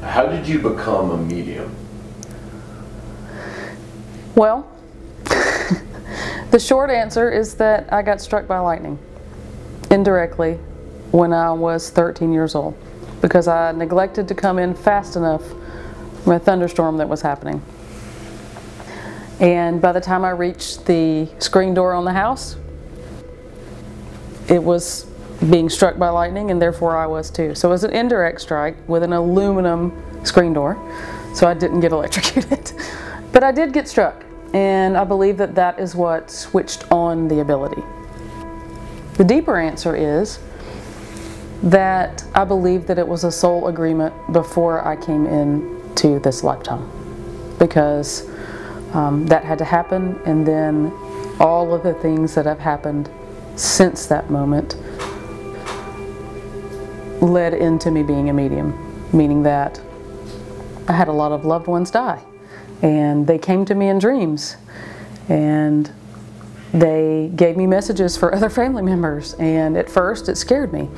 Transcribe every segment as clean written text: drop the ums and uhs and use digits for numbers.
How did you become a medium? Well, the short answer is that I got struck by lightning, indirectly, when I was 13 years old, because I neglected to come in fast enough from a thunderstorm that was happening. And by the time I reached the screen door on the house, it was being struck by lightning, and therefore I was too. So it was an indirect strike with an aluminum screen door, so I didn't get electrocuted. But I did get struck, and I believe that that is what switched on the ability. The deeper answer is that I believe that it was a soul agreement before I came into this lifetime, because that had to happen, and then all of the things that have happened since that moment led into me being a medium, meaning that I had a lot of loved ones die, and they came to me in dreams, and they gave me messages for other family members, and at first it scared me,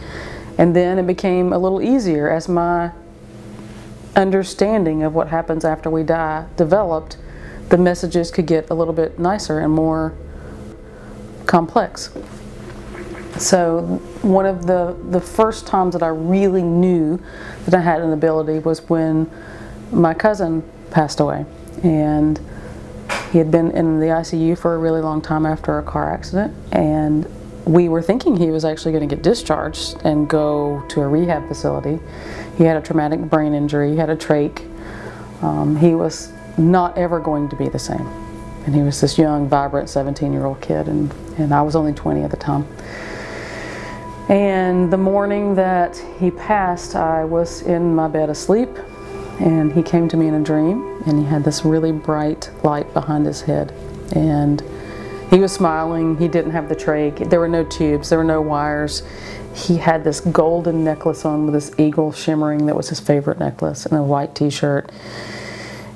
and then it became a little easier as my understanding of what happens after we die developed. The messages could get a little bit nicer and more complex. So one of the first times that I really knew that I had an ability was when my cousin passed away, and he had been in the ICU for a really long time after a car accident, and we were thinking he was actually going to get discharged and go to a rehab facility. He had a traumatic brain injury, he had a trach. He was not ever going to be the same. And he was this young, vibrant 17-year-old kid, and I was only 20 at the time. And the morning that he passed, I was in my bed asleep, and he came to me in a dream, and he had this really bright light behind his head. And he was smiling, he didn't have the trach, there were no tubes, there were no wires. He had this golden necklace on with this eagle shimmering that was his favorite necklace, and a white t-shirt.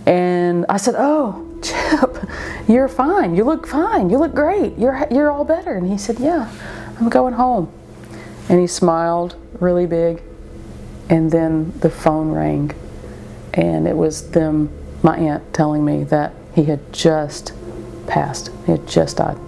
And I said, "Oh, Chip, you're fine, you look great, you're all better." And he said, "Yeah, I'm going home." And he smiled really big, and then the phone rang, and it was my aunt telling me that he had just passed, he had just died.